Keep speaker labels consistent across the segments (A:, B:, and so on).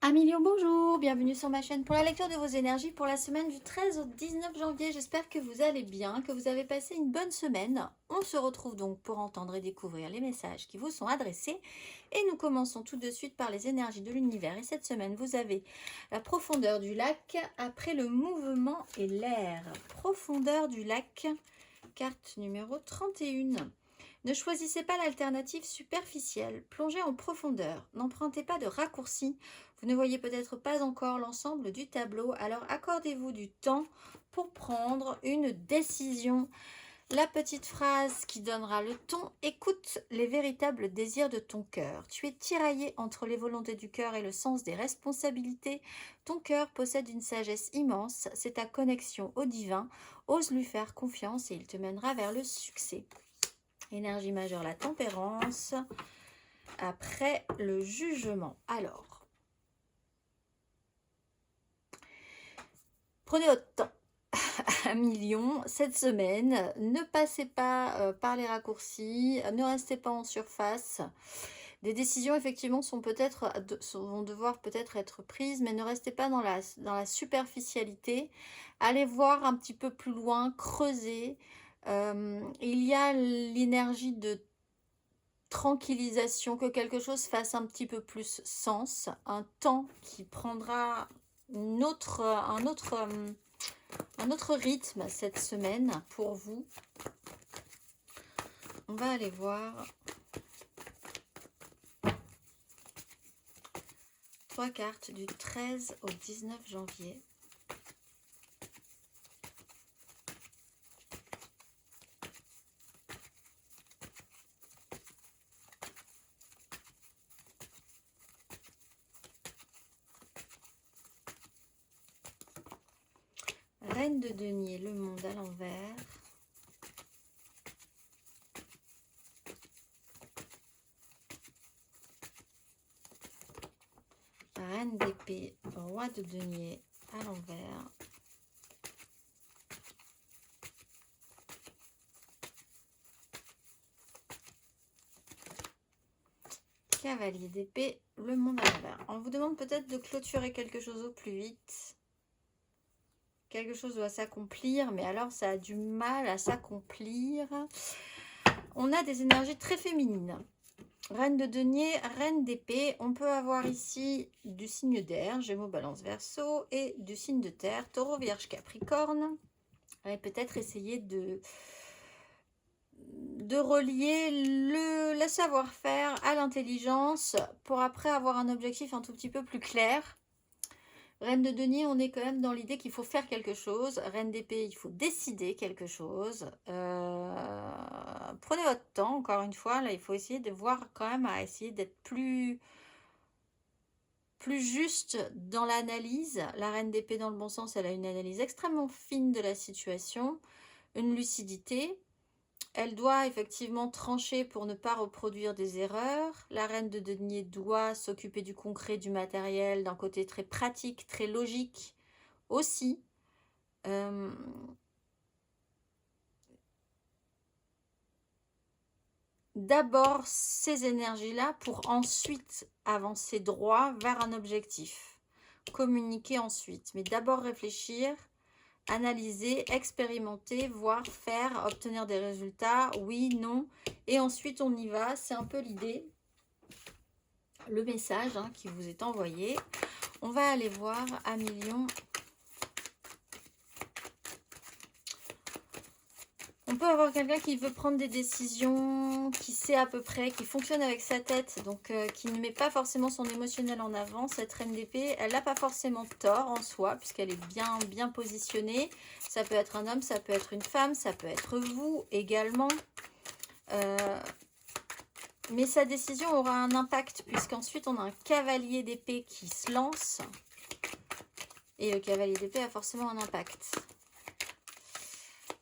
A: Amélie, bonjour, bienvenue sur ma chaîne pour la lecture de vos énergies pour la semaine du 13 au 19 janvier. J'espère que vous allez bien, que vous avez passé une bonne semaine. On se retrouve donc pour entendre et découvrir les messages qui vous sont adressés. Et nous commençons tout de suite par les énergies de l'univers. Et cette semaine, vous avez la profondeur du lac après le mouvement et l'air. Profondeur du lac, carte numéro 31. Ne choisissez pas l'alternative superficielle, plongez en profondeur, n'empruntez pas de raccourcis. Vous ne voyez peut-être pas encore l'ensemble du tableau, alors accordez-vous du temps pour prendre une décision. La petite phrase qui donnera le ton: écoute les véritables désirs de ton cœur. Tu es tiraillé entre les volontés du cœur et le sens des responsabilités. Ton cœur possède une sagesse immense, c'est ta connexion au divin. Ose lui faire confiance et il te mènera vers le succès. Énergie majeure, la tempérance. Après le jugement. Alors, prenez votre temps. 1 million cette semaine. Ne passez pas par les raccourcis. Ne restez pas en surface. Des décisions, effectivement, vont devoir peut-être être prises, mais ne restez pas dans la superficialité. Allez voir un petit peu plus loin, creusez. Il y a l'énergie de tranquillisation, que quelque chose fasse un petit peu plus sens, un temps qui prendra un autre rythme cette semaine pour vous. On va aller voir 3 cartes du 13 au 19 janvier. Reine de denier, le monde à l'envers. Reine d'épée, roi de denier à l'envers. Cavalier d'épée, le monde à l'envers. On vous demande peut-être de clôturer quelque chose au plus vite. Quelque chose doit s'accomplir, mais alors ça a du mal à s'accomplir. On a des énergies très féminines. Reine de denier, reine d'épée. On peut avoir ici du signe d'air, Gémeaux, Balance, Verseau, et du signe de terre, Taureau, Vierge, Capricorne. Et peut-être essayer de relier le savoir-faire à l'intelligence pour après avoir un objectif un tout petit peu plus clair. Reine de denier, on est quand même dans l'idée qu'il faut faire quelque chose. Reine d'épée, il faut décider quelque chose. Prenez votre temps, encore une fois. Là, il faut essayer de voir quand même, à essayer d'être plus juste dans l'analyse. La reine d'épée, dans le bon sens, elle a une analyse extrêmement fine de la situation, une lucidité. Elle doit effectivement trancher pour ne pas reproduire des erreurs. La reine de denier doit s'occuper du concret, du matériel, d'un côté très pratique, très logique aussi. D'abord ces énergies-là pour ensuite avancer droit vers un objectif. Communiquer ensuite, mais d'abord réfléchir, analyser, expérimenter, voir, faire, obtenir des résultats, oui, non, et ensuite on y va. C'est un peu l'idée, le message qui vous est envoyé. On va aller voir 1 million. On peut avoir quelqu'un qui veut prendre des décisions, qui sait à peu près, qui fonctionne avec sa tête, donc qui ne met pas forcément son émotionnel en avant. Cette reine d'épée, elle n'a pas forcément tort en soi, puisqu'elle est bien positionnée. Ça peut être un homme, ça peut être une femme, ça peut être vous également. Mais sa décision aura un impact, puisqu'ensuite on a un cavalier d'épée qui se lance. Et le cavalier d'épée a forcément un impact.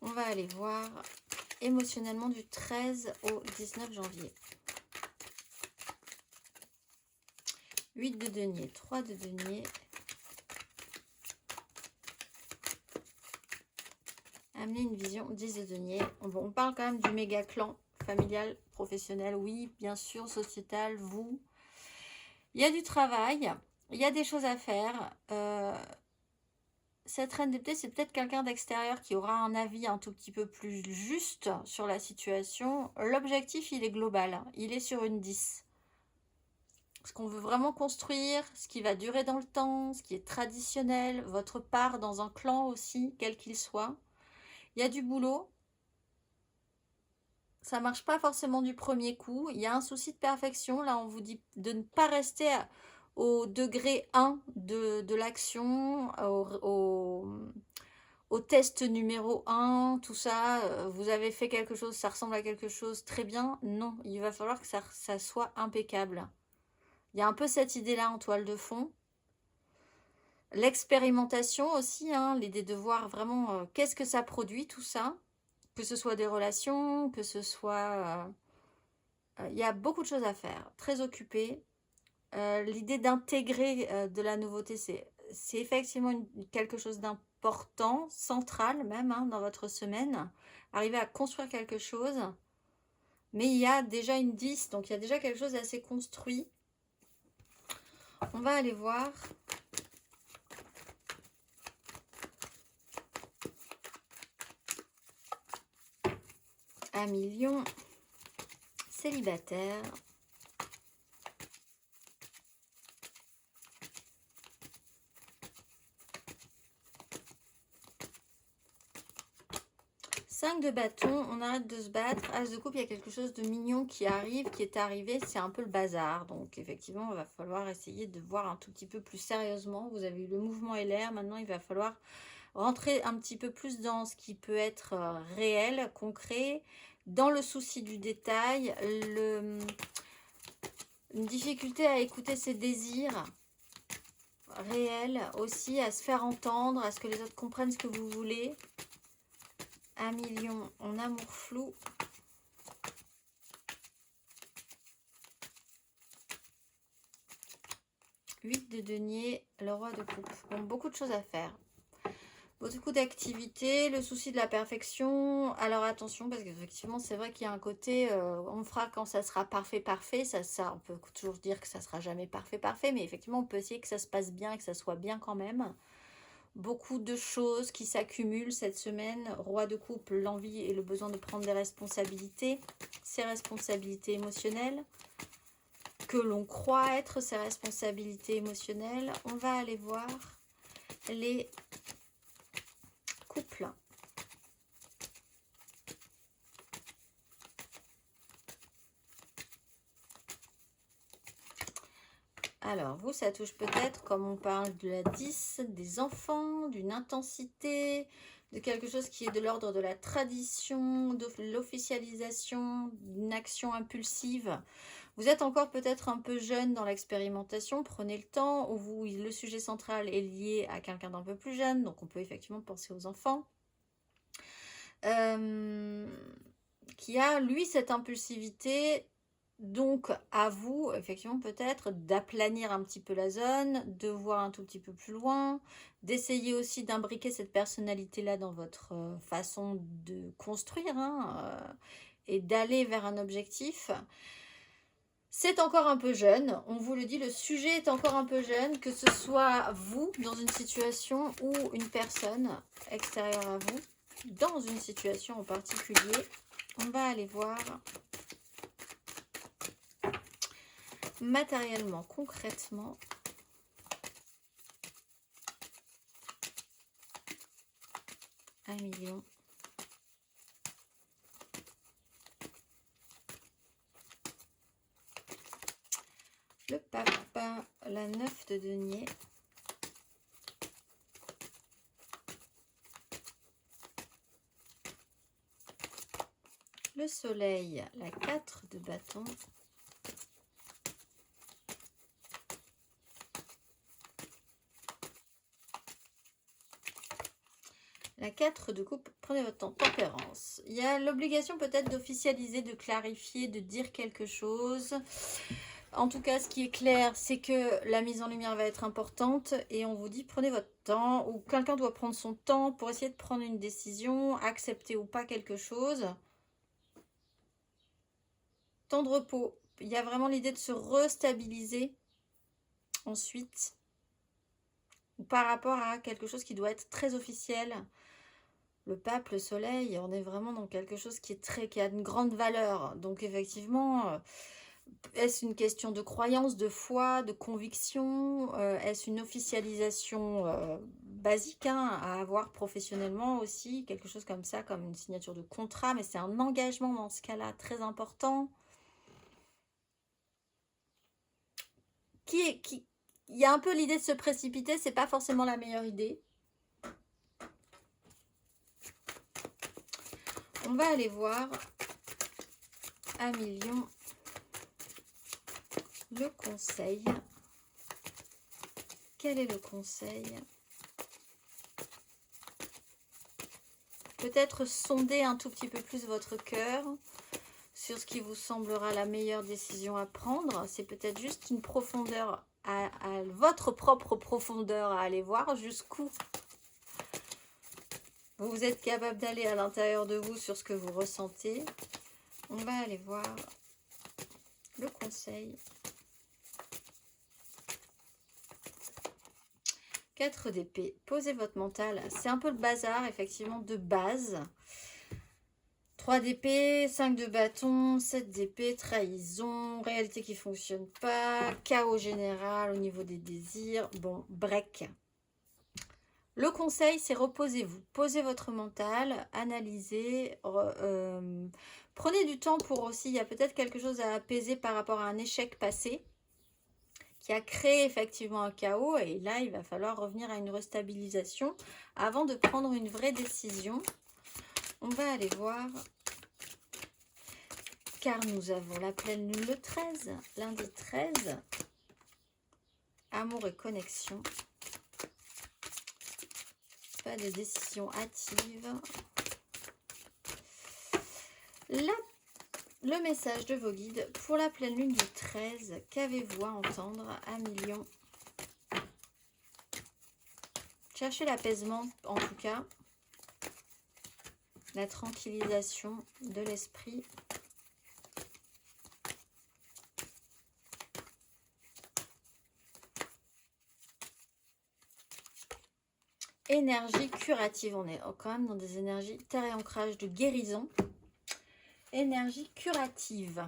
A: On va aller voir émotionnellement du 13 au 19 janvier. 8 de denier, 3 de denier. Amener une vision, 10 de denier. On parle quand même du méga clan familial, professionnel, oui, bien sûr, sociétal, vous. Il y a du travail. il y a des choses à faire. Cette reine d'épée, c'est peut-être quelqu'un d'extérieur qui aura un avis un tout petit peu plus juste sur la situation. L'objectif, il est global. Il est sur une 10. Ce qu'on veut vraiment construire, ce qui va durer dans le temps, ce qui est traditionnel, votre part dans un clan aussi, quel qu'il soit. Il y a du boulot. Ça marche pas forcément du premier coup. Il y a un souci de perfection. Là, on vous dit de ne pas rester au degré 1 de l'action, au test numéro 1, tout ça. Vous avez fait quelque chose, ça ressemble à quelque chose, très bien. Non, il va falloir que ça soit impeccable. Il y a un peu cette idée-là en toile de fond. L'expérimentation aussi, hein, l'idée de voir vraiment qu'est-ce que ça produit, tout ça. Que ce soit des relations, que ce soit... il y a beaucoup de choses à faire, très occupé. L'idée d'intégrer de la nouveauté, c'est effectivement quelque chose d'important, central même, hein, dans votre semaine. Arriver à construire quelque chose. Mais il y a déjà une 10, donc il y a déjà quelque chose d'assez construit. On va aller voir. Un million. Célibataire. Cinq de bâton, on arrête de se battre. As de coupe, il y a quelque chose de mignon qui arrive, qui est arrivé. C'est un peu le bazar. Donc effectivement, il va falloir essayer de voir un tout petit peu plus sérieusement. Vous avez eu le mouvement et l'air. Maintenant, il va falloir rentrer un petit peu plus dans ce qui peut être réel, concret, dans le souci du détail, une difficulté à écouter ses désirs réels aussi, à se faire entendre, à ce que les autres comprennent ce que vous voulez. Un million en amour flou. Huit de denier, le roi de coupe. Bon, beaucoup de choses à faire. Beaucoup d'activités, le souci de la perfection. Alors attention, parce qu'effectivement, c'est vrai qu'il y a un côté, on fera quand ça sera parfait, parfait. Ça, on peut toujours dire que ça sera jamais parfait, parfait. Mais effectivement, on peut essayer que ça se passe bien, que ça soit bien quand même. Beaucoup de choses qui s'accumulent cette semaine. Roi de coupe, l'envie et le besoin de prendre des responsabilités. Ces responsabilités émotionnelles que l'on croit être ses responsabilités émotionnelles. On va aller voir les couples. Alors, vous, ça touche peut-être, comme on parle de la 10, des enfants, d'une intensité, de quelque chose qui est de l'ordre de la tradition, de l'officialisation, d'une action impulsive. Vous êtes encore peut-être un peu jeune dans l'expérimentation, prenez le temps, où le sujet central est lié à quelqu'un d'un peu plus jeune, donc on peut effectivement penser aux enfants. Qui a, lui, cette impulsivité. Donc, à vous, effectivement, peut-être d'aplanir un petit peu la zone, de voir un tout petit peu plus loin, d'essayer aussi d'imbriquer cette personnalité-là dans votre façon de construire et d'aller vers un objectif. C'est encore un peu jeune, on vous le dit, le sujet est encore un peu jeune, que ce soit vous dans une situation ou une personne extérieure à vous, dans une situation en particulier. On va aller voir matériellement, concrètement. Un million. Le papa, la 9 de denier. Le soleil, la 4 de bâton. La 4 de coupe, prenez votre temps, tempérance. Il y a l'obligation peut-être d'officialiser, de clarifier, de dire quelque chose. En tout cas, ce qui est clair, c'est que la mise en lumière va être importante et on vous dit prenez votre temps, ou quelqu'un doit prendre son temps pour essayer de prendre une décision, accepter ou pas quelque chose. Temps de repos. Il y a vraiment l'idée de se restabiliser ensuite par rapport à quelque chose qui doit être très officiel. Le pape, le soleil, on est vraiment dans quelque chose qui a une grande valeur. Donc effectivement, est-ce une question de croyance, de foi, de conviction? Est-ce une officialisation basique à avoir professionnellement aussi? Quelque chose comme ça, comme une signature de contrat, mais c'est un engagement dans ce cas-là très important. Il y a un peu l'idée de se précipiter, c'est pas forcément la meilleure idée. On va aller voir à million le conseil. Quel est le conseil? Peut-être sonder un tout petit peu plus votre cœur sur ce qui vous semblera la meilleure décision à prendre. C'est peut-être juste une profondeur, à votre propre profondeur à aller voir jusqu'où vous êtes capable d'aller à l'intérieur de vous sur ce que vous ressentez. On va aller voir le conseil. 4 d'épée. Posez votre mental. C'est un peu le bazar, effectivement, de base. 3 d'épée, 5 de bâton, 7 d'épée, trahison, réalité qui ne fonctionne pas, chaos général au niveau des désirs. Bon, break. Le conseil, c'est reposez-vous. Posez votre mental, analysez, prenez du temps pour aussi, il y a peut-être quelque chose à apaiser par rapport à un échec passé qui a créé effectivement un chaos, et là, il va falloir revenir à une restabilisation avant de prendre une vraie décision. On va aller voir, car nous avons la pleine lune le 13, lundi 13, amour et connexion. Pas de décision hâtive. Le message de vos guides pour la pleine lune du 13, qu'avez-vous à entendre à million? Cherchez l'apaisement, en tout cas, la tranquillisation de l'esprit. Énergie curative, on est quand même dans des énergies terre et ancrage de guérison. Énergie curative.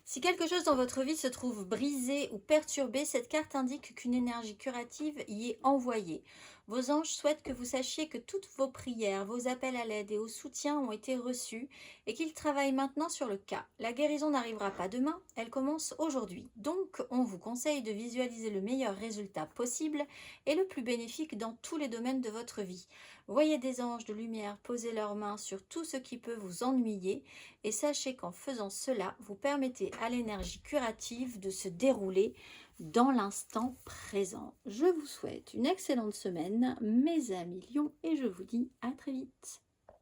A: Si quelque chose dans votre vie se trouve brisé ou perturbé, cette carte indique qu'une énergie curative y est envoyée. Vos anges souhaitent que vous sachiez que toutes vos prières, vos appels à l'aide et au soutien ont été reçus et qu'ils travaillent maintenant sur le cas. La guérison n'arrivera pas demain, elle commence aujourd'hui. Donc, on vous conseille de visualiser le meilleur résultat possible et le plus bénéfique dans tous les domaines de votre vie. Voyez des anges de lumière poser leurs mains sur tout ce qui peut vous ennuyer et sachez qu'en faisant cela, vous permettez à l'énergie curative de se dérouler dans l'instant présent. Je vous souhaite une excellente semaine, mes amis lions, et je vous dis à très vite.